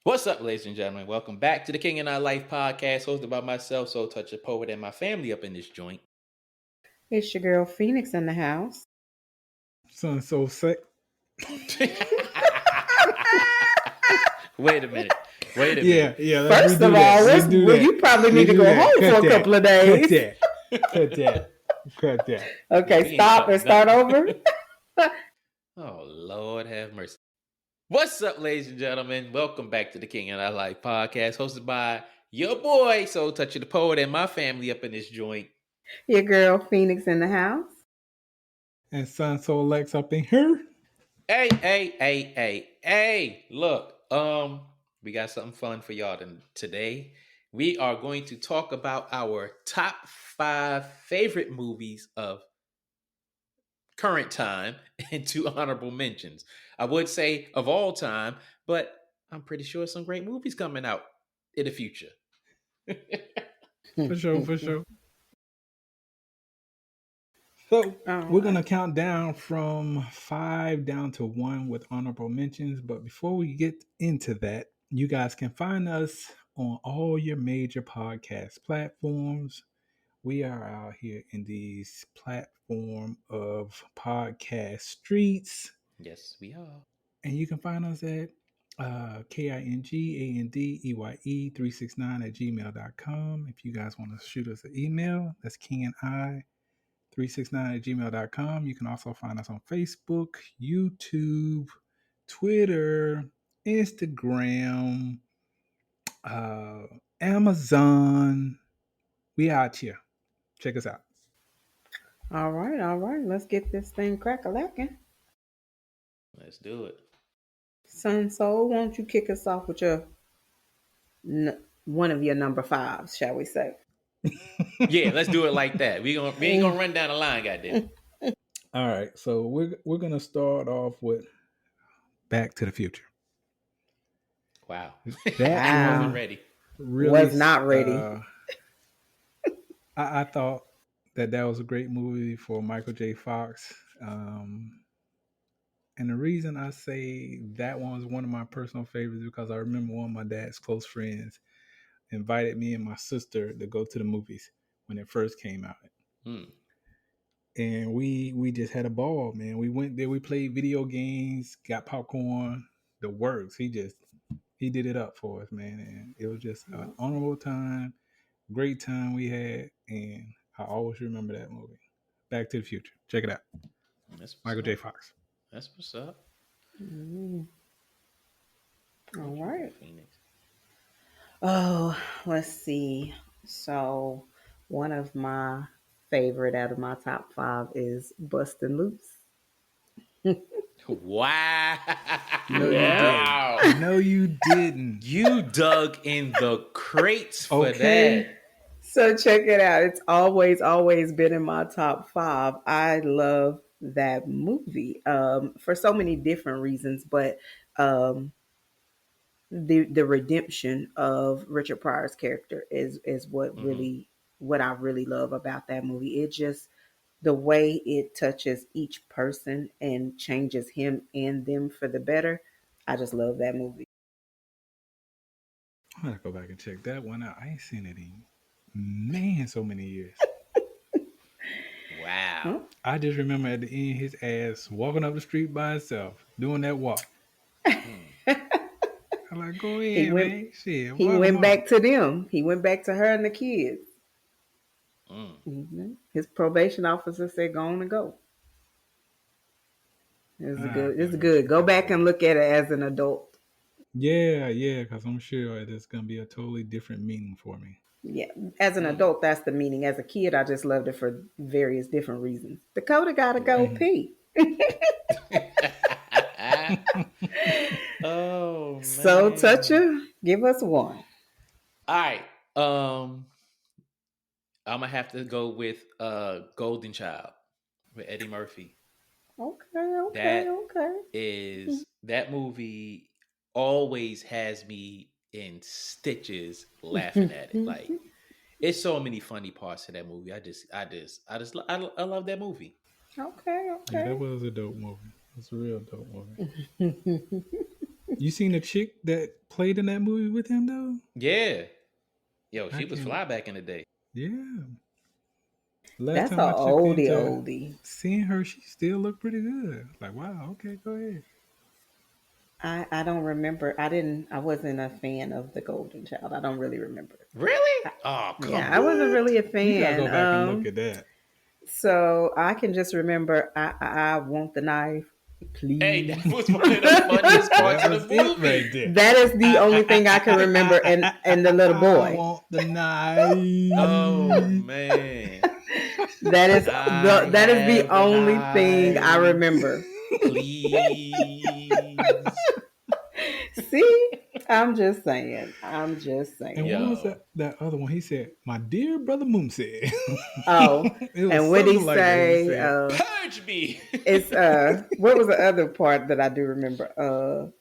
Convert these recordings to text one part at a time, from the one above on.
What's up, ladies and gentlemen? Welcome back to the King and I Life podcast, hosted by myself, Soul Touch the Poet, and my family up in this joint. It's your girl Phoenix in the house. Son so sick. Wait a minute. Yeah, let's First of redo all, that. Redo that. you probably need to Redo go that. home Cut for a that. couple of days. Cut that. Cut that. Okay, We ain't stop cutting and start nothing. over. Oh, Lord have mercy. What's up, ladies and gentlemen? Welcome back to the King and I Life podcast, hosted by your boy, Soul Touch the Poet, and my family up in this joint. Your girl Phoenix in the house. And Son so Lex up in here. Hey, look, we got something fun for y'all today. We are going to talk about our top 5 favorite movies of current time and 2 honorable mentions. I would say of all time, but I'm pretty sure some great movies coming out in the future. For sure. So we're gonna count down from 5 down to 1 with honorable mentions. But before we get into that, you guys can find us on all your major podcast platforms. We are out here in these platform of podcast streets. Yes, we are. And you can find us at KingAndEye369 at gmail.com. If you guys want to shoot us an email, that's KingAndEye369 at gmail.com. You can also find us on Facebook, YouTube, Twitter, Instagram, Amazon. We out here. Check us out. All right. Let's get this thing crack-a-lacking. Let's do it. Sun Soul, won't you kick us off with your one of your number 5s, shall we say? Yeah, let's do it like that. We ain't gonna run down the line, goddamn. All right, so we're gonna start off with Back to the Future. Wow, That wasn't ready. Really was not ready. I thought that was a great movie for Michael J. Fox. And the reason I say that one was one of my personal favorites because I remember one of my dad's close friends invited me and my sister to go to the movies when it first came out. And we just had a ball, man. We went there, we played video games, got popcorn, the works. He did it up for us, man. And it was just an honorable time, great time we had, and I always remember that movie. Back to the Future. Check it out. Michael J. Fox. That's what's up. All right. Oh, let's see. So one of my favorite out of my top 5 is Bustin' Loose. Wow. No, you didn't. You dug in the crates for that. So check it out. It's always been in my top 5. I love that movie for so many different reasons, but the redemption of Richard Pryor's character is what I really love about that movie. It just the way it touches each person and changes him and them for the better. I just love that movie. I'm gonna go back and check that one out. I ain't seen it in so many years. Wow. I just remember at the end his ass walking up the street by himself, doing that walk. I'm like, go ahead, man. Shit, he went back to them. He went back to her and the kids. His probation officer said, "Go on and go." It's good. Go back and look at it as an adult. Yeah, because I'm sure it's gonna be a totally different meaning for me. Yeah, as an adult, that's the meaning. As a kid, I just loved it for various different reasons. Dakota gotta go pee. Oh man. So Toucher, give us one. All right. I'm gonna have to go with Golden Child with Eddie Murphy. Okay. That movie always has me in stitches laughing at it. Like it's so many funny parts to that movie. I love that movie. Okay. Yeah, that was a dope movie. It's a real dope movie. You seen the chick that played in that movie with him though? Yeah. Yo, I she was can't. fly back in the day. Yeah. Last That's time a I checked oldie into oldie. seeing her, she still looked pretty good. Like, wow, okay, go ahead. I don't remember. I wasn't a fan of the Golden Child. I don't really remember. Really? I, Oh, yeah, come I on. wasn't What? really a You gotta fan. go back and look at that. So I can just remember I want the knife, Hey, that please. was one of the funniest parts That of the was it right movie. there. That is the only thing I can remember, and the little I boy. want the knife. Oh man. I That is the have the only thing I knife. remember. Please. See, I'm just saying. I'm just And saying. what was Yo. that other one? He said, "My dear brother Moon said." Oh, It was and what he something like that. He say? said, Purge me. It's what was the other part that I do remember?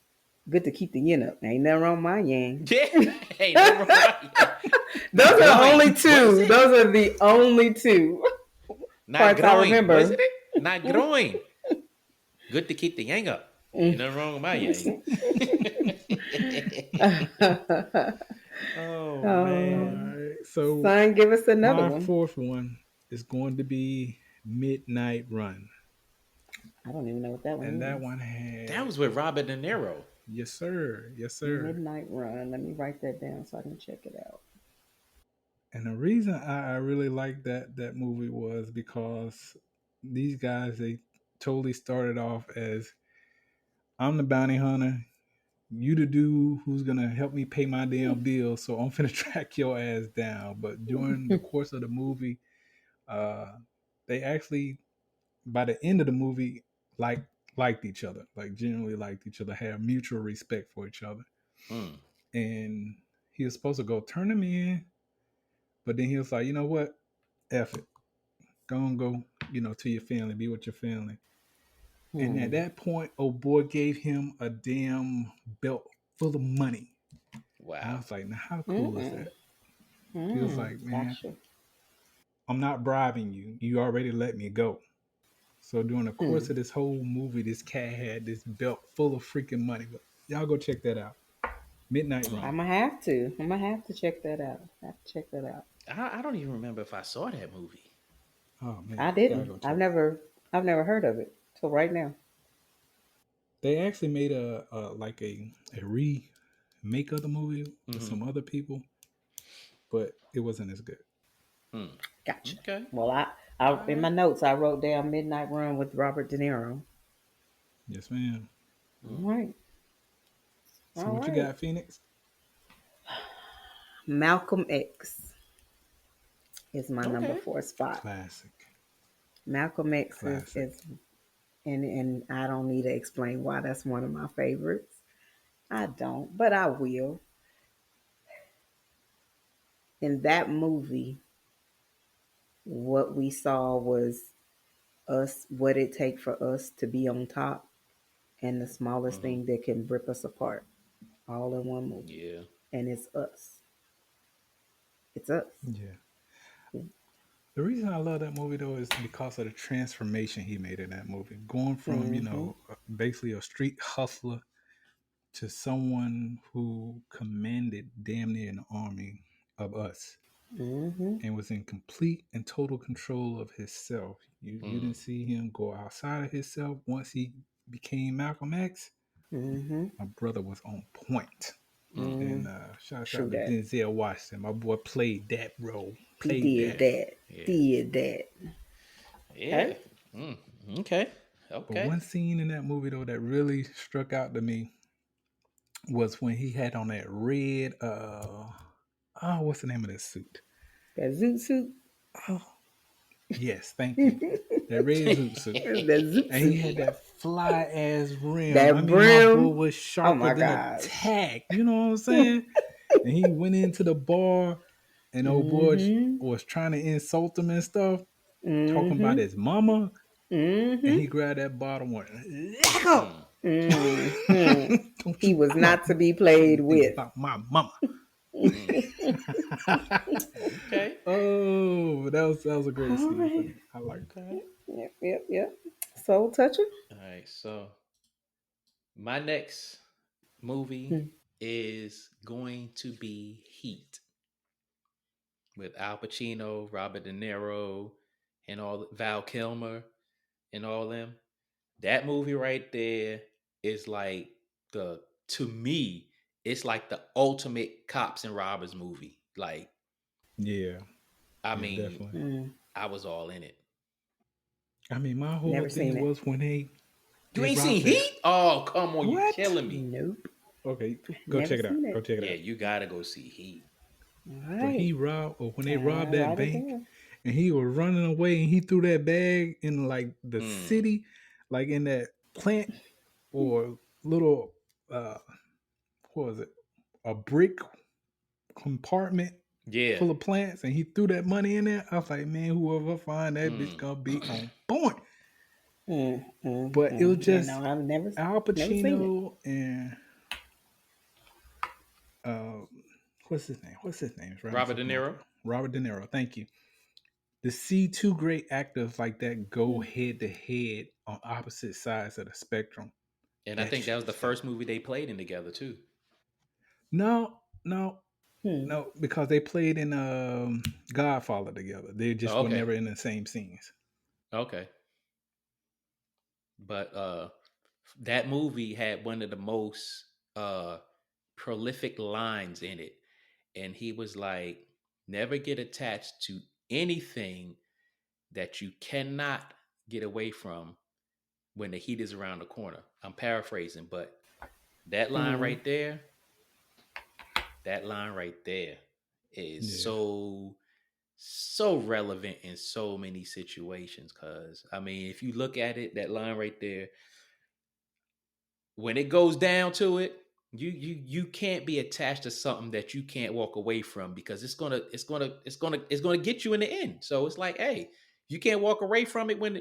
Good to keep the yin up. Ain't nothing wrong with my yin. Yeah. Hey, never mind. Those Not are groin. only What is two. it? Those are the only two Not parts I groin. Wasn't remember. it? Not groin. Good to keep the yang up. Ain't nothing wrong with my yang. Oh "All Oh, man. right." So son, give us another my one. fourth one is going to be Midnight Run, I don't even know what that and one that is. one That had was with Robert De Niro. yes sir, yes sir. Midnight Run. Let me write that down so I can check it out. And the reason I really liked that movie was because these guys they totally started off as I'm the bounty hunter, you the dude who's gonna help me pay my damn bills, so I'm finna track your ass down. But during the course of the movie, uh, they actually by the end of the movie like liked each other, like genuinely liked each other, had mutual respect for each other. Mm. And he was supposed to go turn him in, but then he was like, you know what? F it. Go and go, to your family, be with your family. And at Hmm. that point, old boy gave him a damn belt full of money. And I Wow. was like, now how cool is Mm-mm. that? He was Mm. like, man, Gotcha. I'm not bribing you. You already let me go. So during the course Hmm. of this whole movie, this cat had this belt full of freaking money. But y'all go check that out. Midnight Mm. Run. I'm gonna have to. I'm gonna have to check that out. I have to check that out. I don't even remember if I saw that movie. Oh man, I y'all didn't. go I've check it. never. I've never heard of it till right now. They actually made a like a remake of the movie with Mm-hmm. some other people, but it wasn't as good. Mm. Gotcha. Okay. Well, All I in my right. notes I wrote down Midnight Run with Robert De Niro. Yes, ma'am. All Mm. right. So All what you right. got, Phoenix? Malcolm X is my number Okay. 4 spot. Classic. Malcolm X Classic. is and I don't need to explain why that's one of my favorites. I don't, but I will. In that movie, what we saw was us what it take for us to be on top and the smallest Mm-hmm. thing that can rip us apart all in one movie. Yeah. And it's us. It's us. Yeah. The reason I love that movie though is because of the transformation he made in that movie. Going from, Mm-hmm. basically a street hustler to someone who commanded damn near an army of us Mm-hmm. and was in complete and total control of himself. You Mm. didn't see him go outside of himself once he became Malcolm X. Mm-hmm. My brother was on point. Mm. Mm-hmm. And shout True out to that. Denzel Washington. My boy played that role. He Played did that. that. Yeah. Did that. Yeah. Okay. Mm. Okay. But Okay. one scene in that movie though that really struck out to me was when he had on that red what's the name of that suit? That zoot suit. Oh yes, thank you. That red zoot suit. That zoot And he suit. had that fly ass rim. I That mean, my boy brim. was Oh sharper my than a gosh. tack. You know what I'm saying? And he went into the bar, and old boy Mm-hmm. was trying to insult him and stuff, talking about Mm-hmm. his mama. And Mm-hmm. he grabbed that bottle and went, let go. Mm. Mm-hmm. Don't He you was ever not to be played anything with. about my mama. Mm. Okay. Oh, that was a great All scene for right. me. I liked it. Okay. Yep, yep. Soul toucher. All right. So my next. movie Hmm. is going to be Heat with Al Pacino, Robert De Niro, and all Val Kilmer and all them. That movie right there is like the to me, it's like the ultimate cops and robbers movie. Like, Yeah, I yeah, mean, definitely. Hmm. I was all in it. I mean, my whole Never thing seen it. was when You they ain't seen robbed that. Heat? Oh, come on, you What? killing me. Nope. Okay, go Never check it out. seen Go it. check it Yeah, out. you gotta go see Heat. All When right. he robbed, or when they robbed I'll that write it bank, down. and he was running away, and he threw that bag in like the Mm. city, like in that plant or little, uh, what was it? A brick compartment Yeah. full of plants, and he threw that money in there. I was like, man, whoever find that bitch Mm. gonna be on point. But it was Yeah, just no, I've Al never seen it. Pacino and uh, what's his name? What's his name? It's right on the Robert tip De of my Niro. tongue. Robert De Niro. Thank you. To see two great actors like that go Hmm. head to head on opposite sides of the spectrum, And I that think that shit was was the dope. first movie they played in together too. No, no, Hmm. no, because they played in Godfather together. They just Oh, were okay. never in the same scenes. Okay. But that movie had one of the most uh prolific lines in it. And he was like, never get attached to anything that you cannot get away from when the heat is around the corner. I'm paraphrasing, but that line Hmm. right there, that line right there is Yeah, so relevant in so many situations. Cause I mean, if you look at it, that line right there, when it goes down to it, you can't be attached to something that you can't walk away from because it's gonna get you in the end. So it's like, hey, you can't walk away from it when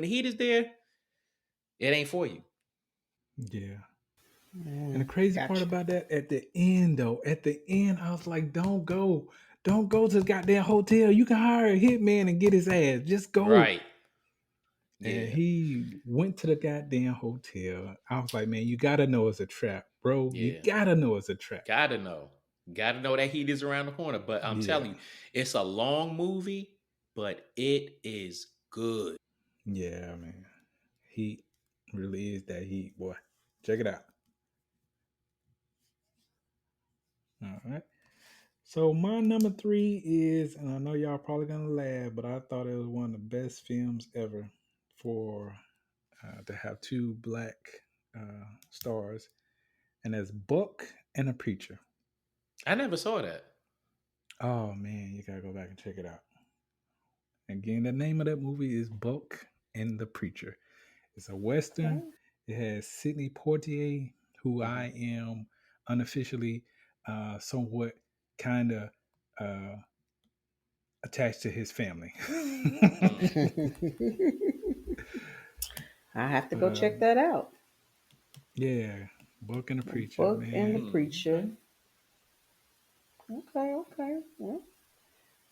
the heat is there, it ain't for you. yeah. And the Mm, crazy part gotcha. about that, at the end though, at the end, I was like, don't go to the goddamn hotel. You can hire a hitman and get his ass. Just go. Right. And Yeah. he went to the goddamn hotel. I was like, man, you gotta know it's a trap, bro. You Yeah. gotta know it's a trap. Gotta know. Gotta know that heat is around the corner. But I'm Yeah, telling you, it's a long movie, but it is good. yeah, man. He really is that heat, boy. Check it out. All right. So my number three is, and I know y'all probably gonna laugh, but I thought it was one of the best films ever for to have two black stars, and that's Buck and a Preacher. I never saw that. Oh man, you gotta go back and check it out. Again, the name of that movie is Buck and the Preacher. It's a western. Okay. It has Sidney Poitier, who Hmm. I am unofficially, somewhat kind of uh, attached to his family. Mm. I have to But go check that out. yeah, Buck and the The Preacher, book and the man. Okay. preacher. Okay, okay.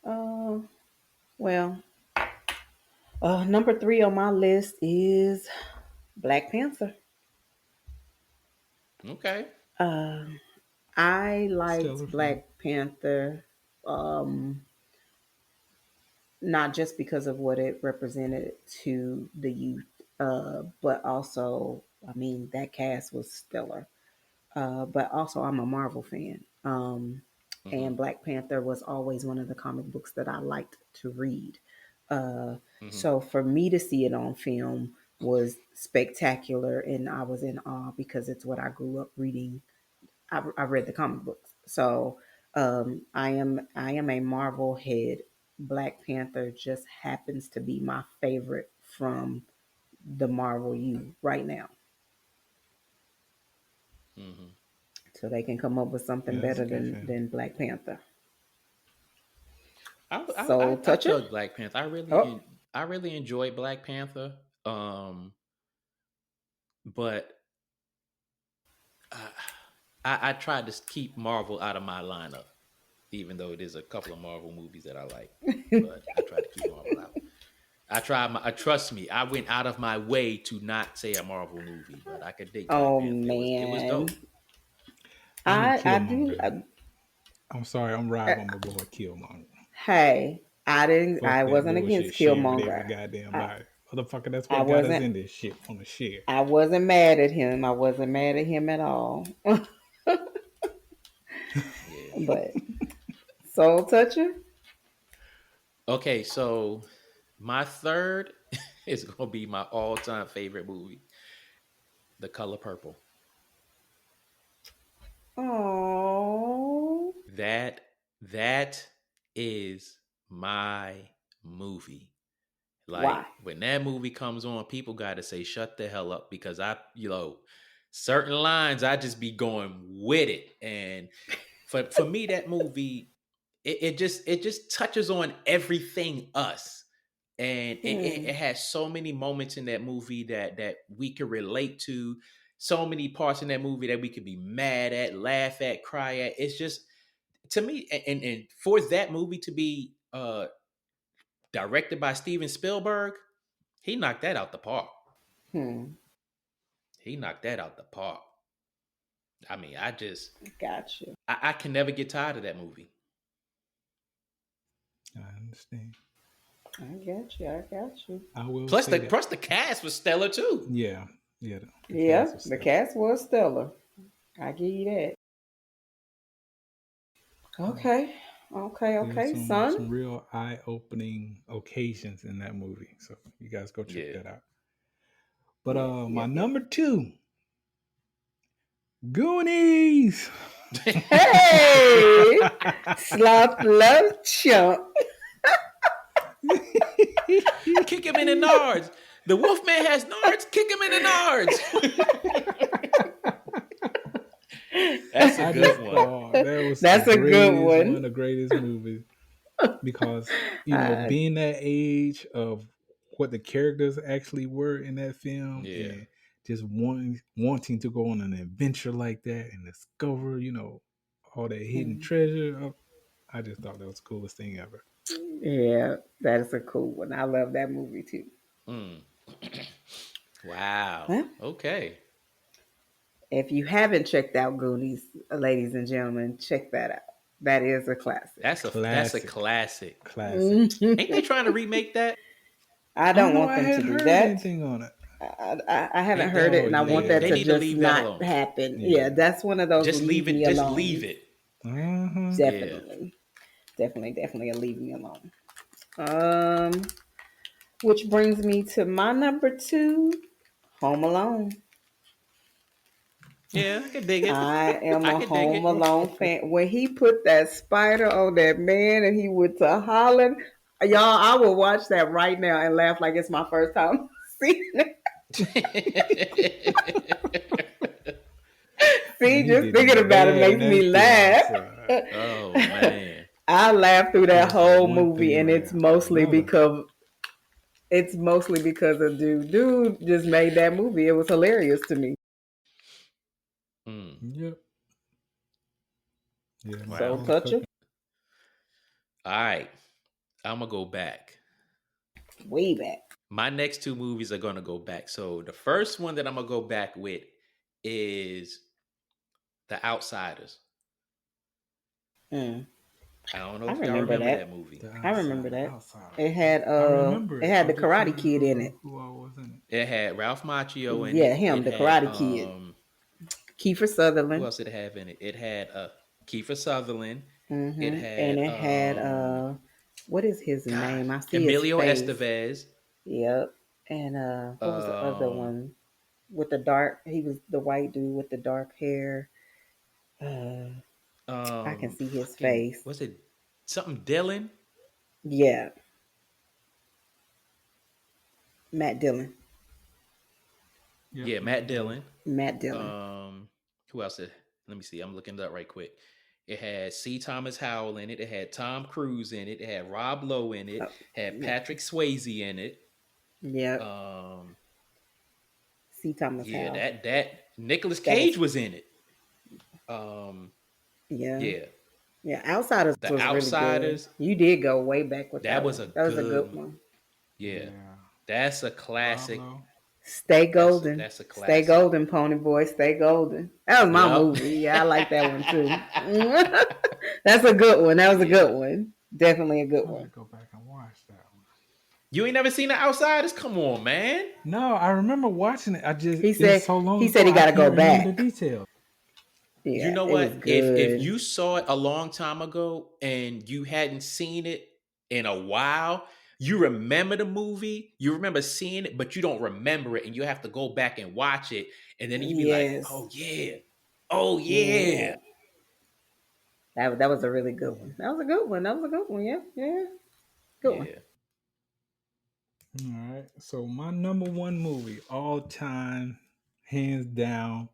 Uh, well, number three on my list is Black Panther. Okay. Uh, I Stellar liked film. Black Panther, um, not just because of what it represented to the youth, but also, I mean, that cast was stellar. But also, I'm a Marvel fan. Hmm. And Black Panther was always one of the comic books that I liked to read. Uh, Hmm. so for me to see it on film was spectacular, and I was in awe because it's what I grew up reading. I read the comic books, so I am a Marvel head. Black Panther just happens to be my favorite from the Marvel U right now. Hmm. So they can come up with Yeah, something that's a better good than film. than Black Panther. I Soul I Toucher. dug Black Panther. Oh, I really enjoyed Black Panther. But I, I tried to keep Marvel out of my lineup, even though there's a couple of Marvel movies that I like. But I tried to keep Marvel out. Trust me, I went out of my way to not say a Marvel movie, but I could dig Black oh Panther. It was man. dope. I mean I do. Killmonger. I'm sorry, I'm Uh, riding with my boy Killmonger. hey, I didn't. Fuck I that wasn't against bullshit. Sharing every Killmonger. goddamn I, body. Motherfucker, that's I what got us wasn't. in this shit. On the share. I wasn't mad at him. I wasn't mad at him at all. Yeah. But Soul Toucher. Okay, so my third is gonna be my all-time favorite movie, The Color Purple. Oh, That is my movie. Like why? when that movie comes on, people got to say shut the hell up because certain lines I just be going with it. And for me that movie it just touches on everything us. And it Hmm. has so many moments in that movie that we can relate to, so many parts in that movie that we could be mad at, laugh at, cry at. It's just to me, and for that movie to be directed by Steven Spielberg, he knocked that out the park. Hmm. He knocked that out the park. I mean, Gotcha. I can never get tired of that movie. I understand. I got you. I got you. I will Plus say the that. plus the cast was stellar too. Yeah, yeah. The Yeah, cast was the stellar. cast was stellar. I give you that. Yeah. Okay. Okay. There was Okay, some son. real eye opening occasions in that movie. So you guys go check Yeah. that out. But Yep. my Yep. Yep. number two, Goonies. Hey, sloth love chump. Kick him in the nards. The Wolfman has nards. Kick him in the nards. That's a I good just one. thought that was the That's a good greatest one one. of the greatest movies because Uh, being that age of what the characters actually were in that film Yeah. and just wanting to go on an adventure like that and discover all that hidden hmm. treasure. I just thought that was the coolest thing ever. Yeah, that is a cool one. I love that movie too. Mm. Wow. Well, Okay. if you haven't checked out Goonies, ladies and gentlemen, check that out. That is a classic. That's a Classic, classic. classic. Ain't they trying to remake that? I I don't don't know. want I them to hadn't do heard that. anything on it. I haven't They heard it, Oh and I they want that they to yeah, need to just leave that not alone. happen. Yeah, yeah. that's one of those Just leave leave it. me Just leave alone. it. Uh-huh. Yeah. Definitely, definitely a leave me alone. Um, which brings me to my number two, Home Alone. Yeah, I can dig it. I am I a can dig Home it. Alone fan. When he put that spider on that man and he went to Holland, y'all, I will watch that right now and laugh like it's my first time seeing it. Man, See, he just did thinking about it bad in makes me that film, laugh. son. Oh man. I laughed through that That's the whole one movie, thing and right there. I love him. it's mostly because of dude. Dude just made that movie. It was hilarious to me. Mm. Yep. Yeah, my So Wow. touching, motherfucking. All right. I'm gonna go back. way back. My next two movies are gonna go back. So the first one that I'm gonna go back with is The Outsiders. Mm, I don't know I if y'all remember remember that. that movie. The I remember outsider, that. outsider. It had I remember it it. had I'm the just trying Karate to Kid in remember it. who I was in it. It had Ralph Macchio in Yeah, it. him, It the had Karate Kid. Kiefer who Sutherland. else did it have in it? It had Kiefer Sutherland. It And had it had what is his God, name? I see his Emilio face. Estevez. Yep. And what was the other Um one? With the dark, he was the white dude with the dark hair. Uh, I can see his fucking face. was it something Dylan? Yeah, Matt Dillon. Yep, Yeah, Matt Matt Dillon. Dillon. Matt Dillon. Um who else did let me see. I'm looking it up right quick. It had C. Thomas Howell in it. It had Tom Cruise in it. It had Rob Lowe in it. Oh, Had yeah. Patrick Swayze in it. Yep. Um, C. Thomas yeah, Howell. that Nicolas That was Cage was in it. Um, yeah. yeah, Yeah. Outsiders The was really good. Outsiders. You did go way back with That that was one. a That was a good good. one. Yeah, Yeah. that's a Rob classic. Lowe. Stay golden. That's a Stay classic. golden, pony boy. Stay golden. That was my Yep. movie. Yeah, I like that one too. That's a good one. That was a Yeah. good one. Definitely a good I gotta one. go back and watch that one. You ain't never seen The Outsiders? Come on, man. No, I remember watching it. He It's said so long he said ago he I got to go can't remember the back. details. You Yeah, know it was what? If good. you saw it a long time ago and you hadn't seen it in a while, you remember the movie, you remember seeing it, but you don't remember it, and you have to go back and watch it, and then you be like, Yes. "Oh yeah, oh yeah, Yeah. That was a really good Yeah. one. That was a good one. That was a good one. Yeah. Yeah. Good one. yeah." All right. So my number one movie all time, hands down,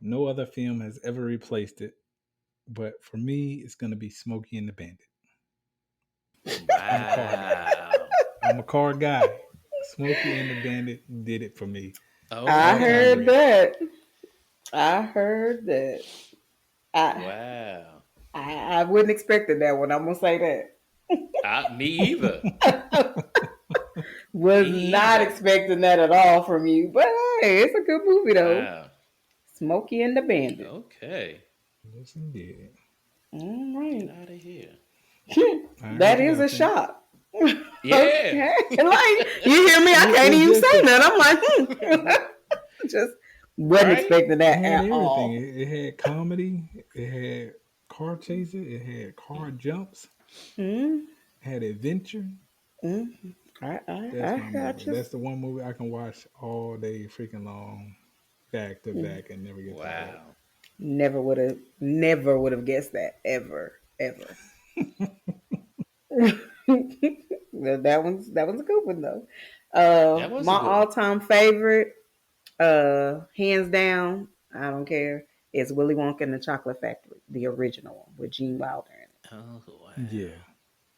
no other film has ever replaced it. But for me, it's gonna be Smokey and the Bandit. I'm a car guy. Wow. I'm a car guy. Smokey and the Bandit did it for me. I All time Okay. heard great. that. I heard that. I Wow. I wouldn't expect that one. I'm gonna say Me either. that. Me Was not either. expecting that at all from you. But hey, it's a good movie though. Wow. Smokey and the Bandit. Okay. Yes, indeed. All Get right. out of here. All right, what That you is a got, Pink? shot. Yeah. Okay. Like you hear me, I can't It's even just say a, that. I'm like, just wasn't Right? expecting it that had at everything. all. It had comedy. It had car chases. It had car jumps. Mm, Had adventure. mm. That's I my movie. got you. That's the one movie I can watch all day freaking long, back to Mm. back, and never get tired. Wow. Never would have guessed that ever. That one's a good one though. That was My a good one. all time favorite, hands down, I don't care, is Willy Wonka and the Chocolate Factory, the original one with Gene Wilder in Oh, Yeah,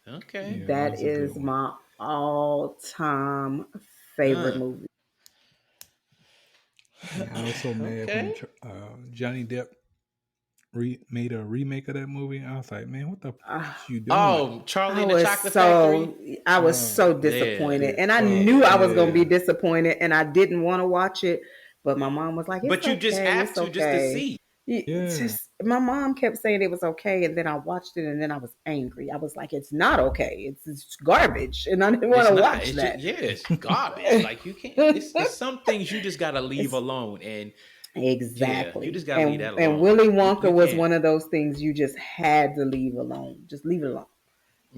wow. Okay. it. yeah, That that's a good is one. my all time favorite Uh, movie. Yeah, I was so mad when okay. Johnny Depp made a remake of that movie. I was like, man, what the f- Uh, you doing? Oh, Charlie I and the was Chocolate Factory? so I was Oh, so Yeah. disappointed, shit. and I Oh, knew Yeah. I was gonna be yeah. disappointed, and I didn't want to watch it. But my mom was like, "It's But you just okay, have it's to just to okay." see. It's Yeah. just my mom kept saying it was okay, and then I watched it, and then I was angry. I was like, "It's not okay. It's garbage," and I didn't want It's to not. watch It's just that. yeah, it's garbage. Like you can't it's some things you just gotta leave It's alone. And yeah, you exactly, just gotta leave and that and alone. Willy You Wonka was can't. one of those things you just had to leave alone. Just leave it alone,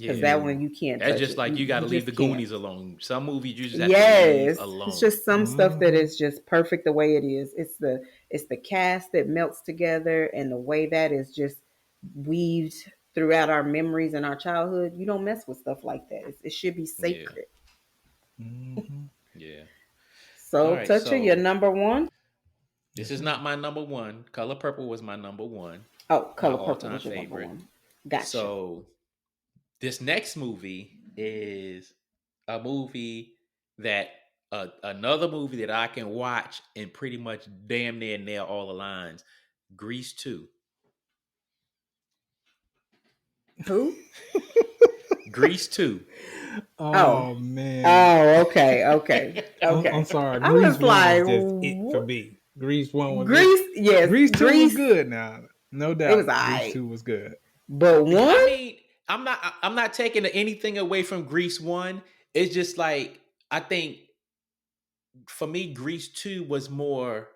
because Yeah. that Yeah. one you can't That's touch just it. like you You gotta leave just the can't. Goonies alone. Some movies you just have to leave Yes, it's alone. just some stuff that Hmm. is just perfect the way it is. It's the cast that melts together, and the way that is just weaved throughout our memories and our childhood. You don't mess with stuff like that. It should be Yeah. sacred. Hmm. Yeah. All So, right. Toucher, your So number one. this Yes, is sir. not my number one. Color Purple was my number one, Oh, my Color all Purple time was your number favorite. one. Gotcha. So this next movie is a movie that another movie that I can watch and pretty much damn near nail all the lines. Grease 2. Who? Grease 2. Oh, Oh man, oh, okay. I'm sorry. I Grease was one like, was just it for me. Grease one was it. Grease. Yes, Grease two was Grease. good. Now, no It was doubt, Grease alright, two was good. but I one. mean, I'm not taking anything away from Grease 1. It's just like I think for me Grease 2 was more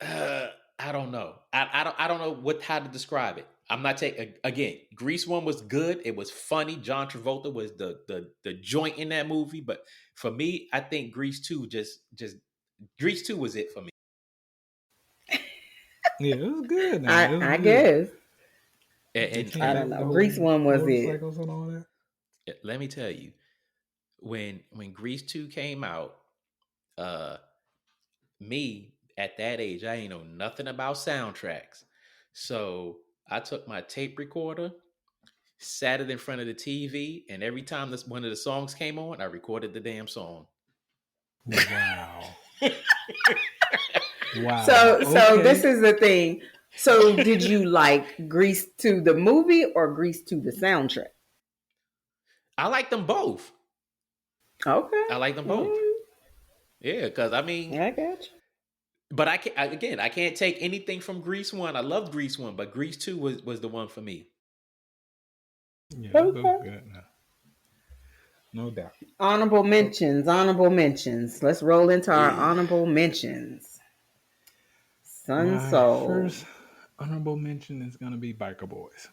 uh I don't know. I don't know what how to describe it. I'm not taking again. Grease one was good. It was funny. John Travolta was the joint in that movie. But for me, I think Grease two just Grease two was it for me. Yeah, it was good. Now I it was I good. guess They And came I back don't with know. the Grease whole one was it. motorcycles and all that. let me tell you, when Grease two came out, uh, me at that age, I ain't know nothing about soundtracks. So I took my tape recorder, sat it in front of the TV, and every time this one of the songs came on, I recorded the damn song. Wow. Wow. So this Okay. is the thing. So did you like Grease to the movie or Grease to the soundtrack? I like them both. Okay. I like them both. Mm. Yeah, because I mean, I got you. but I can't take anything from Grease 1. I love Grease 1, but Grease 2 was the one for me. Yeah, they're both Okay. good now. No doubt. Honorable Oh, mentions. Honorable mentions. Let's roll into our Yeah. honorable mentions. Sun my Soul. first honorable mention is gonna be Biker Boys.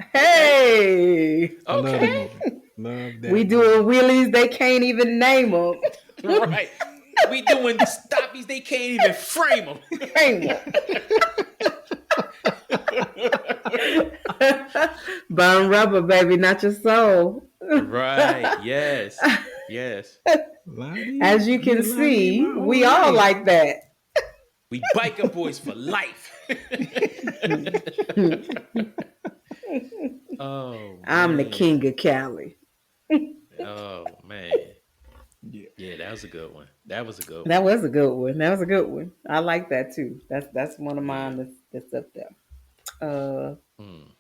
Okay. Hey, I love that Okay. movie. Love we that doing movie. wheelies. They can't even name them. Right. We doing stoppies. They can't even frame them. Name them. Burn rubber, baby, not your soul. Right. Yes. Yes. Lottie, As you yeah, can Lottie, see, my whole we all life. like that. We biker boys for life. Oh I'm the man. king of Cali. Oh man. Yeah. Yeah, that was a good one. That was a good That one. was a good one. That was a good one. I like that too. That's one of Yeah. mine that's up there. Uh, Mm.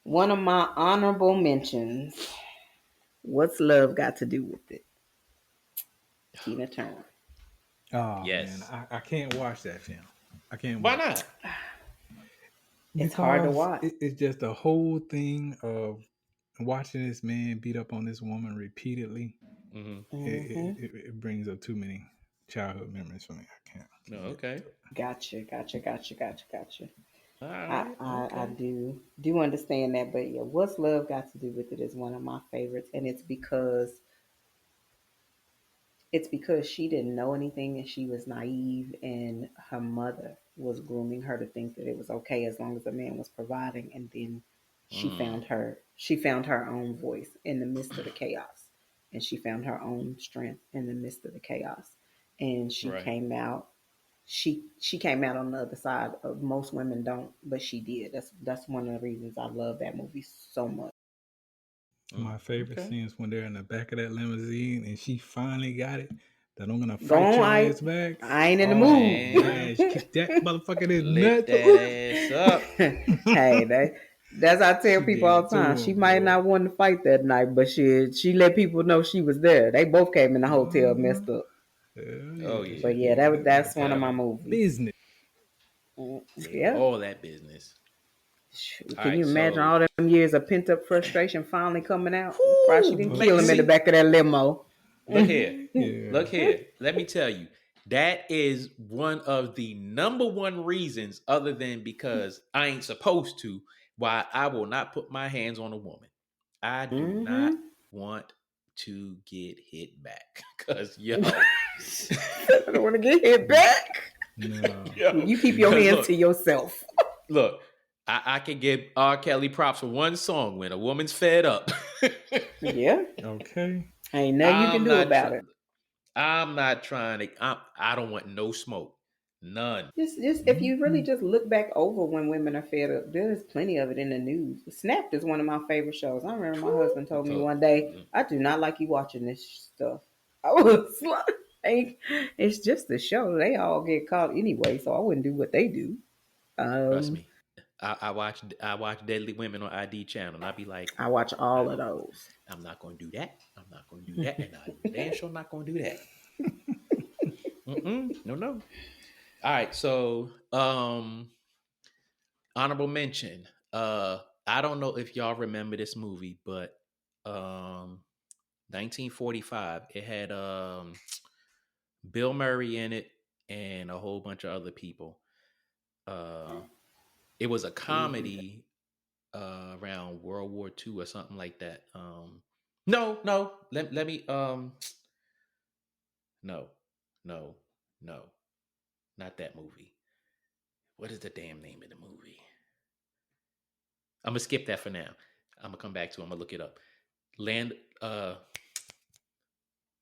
one of my honorable mentions. What's love got to do with it? Tina Turner. Oh man, Yes. I can't watch that film. I can't Why watch it not? It's hard to because watch. it's just the whole thing of watching this man beat up on this woman repeatedly. Hmm. Hmm. It brings up too many childhood memories for me. No, Can't get okay. into it. Gotcha. All I, right. I Okay. do understand that, but yeah, what's love got to do with it is one of my favorites, and it's because she didn't know anything and she was naive, and her mother was grooming her to think that it was okay as long as the man was providing, and then Mm. she found her own voice in the midst of the chaos, and she found her own strength in the midst of the chaos, and she Right. came out she came out on the other side. Of most women don't, but she did. That's one of the reasons I love that movie so much. Mm. My favorite Okay. scene is when they're in the back of that limousine and she finally got it. That I'm gonna Go fight on, your I ass back. I ain't in the Oh mood. Man, man, she kicked that motherfucker in his lit nuts. that ass up. Hey, that's I tell She people gave all it the to time. She him, might boy. not want to fight that night, but she let people know she was there. They both came in the hotel Uh-huh. messed up. Hell Oh yeah, she But yeah. yeah, gave that that's one of Yeah. my motherfucker movies. business. Gave Yeah. all that business. All Can you right. imagine So, all them years of pent up frustration finally coming out? Probably she whoo, didn't Oh kill him in the see, shit. back of that limo. look here. Oh yeah. Look here. Let me tell you. That is one of the number one reasons, other than because I ain't supposed to, why I will not put my hands on a woman. I do not Mm-hmm. want to get hit back. Cause yo, I don't want to get hit back. No. yo, You keep your cause No. hands look, to yourself. look, I can give R. Kelly props for one song when a woman's fed up. Yeah. Okay. Ain't nothing you can I'm do not about trying. it. I'm not trying to. I don't want no smoke. None. Just if you really Mm-mm. just look back over when women are fed up, there's plenty of it in the news. Snapped is one of my favorite shows. I remember my husband told me So, one day, "I do not like you watching this stuff." I was like, "It's just a show. They all get caught anyway, so I wouldn't do what they do." trust Um, me. I watch Deadly Women on ID channel, and I be like, I watch all of I'm those. I'm not going to do that. I'm not going to do that, and I'm damn sure not going to do that. Mm-mm, no, no. All right, so honorable mention. I don't know if y'all remember this movie, but um, 1945. It had Bill Murray in it and a whole bunch of other people. Uh, it was a Mhm. comedy around World War II or something like that. No, no. Let me no, no, no, not that movie. What is the damn name of the movie? I'm gonna skip that for now. I'm gonna come back to it. I'm gonna look it up. Land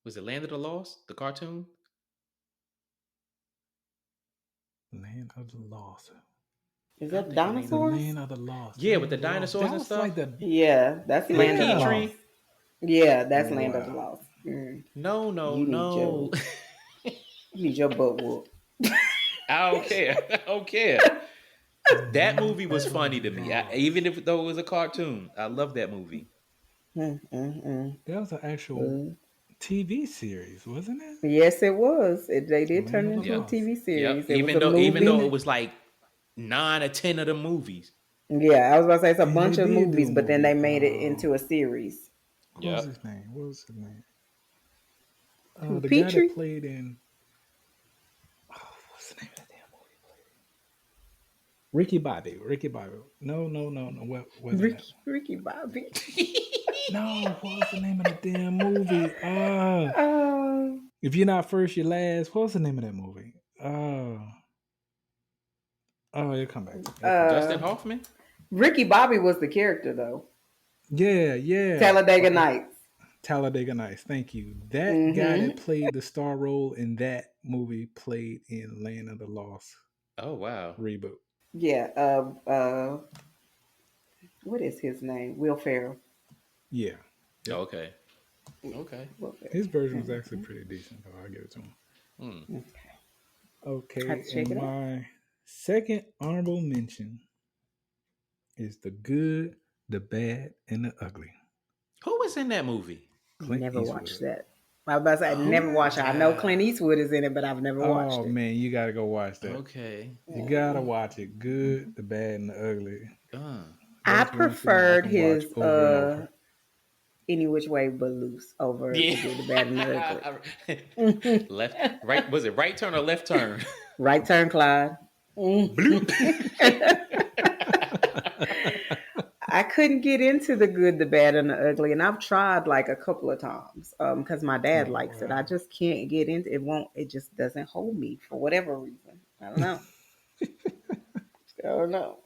was it Land of the Lost? The cartoon? Land of the Lost. Is I'm that thinking maybe The dinosaurs? Land of the Lost. yeah, with Land the of the Lost. dinosaurs That and was stuff. like the Yeah, that's With Land of the yeah. Lost. Petrie. Yeah, that's Land of the Wow. Lost. Mm. No, no, You need your no. you need your butt whooped. I don't care. I don't care. That Land movie was of the funny to me. Even Lost. if though it was a cartoon, I love that movie. Mm. There was an actual Mm. TV series, wasn't it? Yes, it was. They did Land turn it of the into a Yep. Lost. TV Yep. series. It was Even a though even though it movie. was like 9 or 10 of the movies. Yeah, I was about to say it's a And they bunch of did do movies, a but then they movie. made it into a series. What was Yep. his name? What was his name? Who, The guy that Petrie? played in. What's the name of that damn movie? Ricky Bobby. Ricky Bobby. No, no, no, no. What wasn't that? Ricky Bobby. No, what was the name of that damn movie? Uh, If you're not first, you're last. What was the name of that movie? It'll come back to me. It'll come back to Dustin uh, me. Hoffman? Ricky Bobby was the character though. Yeah, yeah. Talladega Nights. Talladega Nights. Thank you. That guy that Mm-hmm. played the star role in that movie played in Land of the Lost Oh wow. reboot. Yeah. What is his name? Will Ferrell. Yeah. Oh, Yep. okay. Okay. Will Ferrell. His version was actually Mm-hmm. pretty decent, though. I'll give it to him. Hmm. Okay. I have Okay, to check and it out. my second honorable mention is the good, the bad, and the ugly. Who was in that movie? Clint Never watched Eastwood. that. I was about to say I Oh never my watched it. I know god. Clint Eastwood is in it, but I've never watched Oh it. man, you gotta go watch that. Okay. You gotta Mm. watch it. Good, the bad, and the ugly. Uh. I That's one film I preferred can watch his over and over. Any Which Way But Loose over Yeah. The Good, the Bad, and the Ugly. Left, right. Was it right turn or left turn? Right Turn, Clyde. Bloop. I couldn't get into The Good, the Bad, and the Ugly, and I've tried like a couple of times because my dad Oh likes it. I wow. just can't get into it. Won't it? Just doesn't hold me for whatever reason. I don't know. I don't know.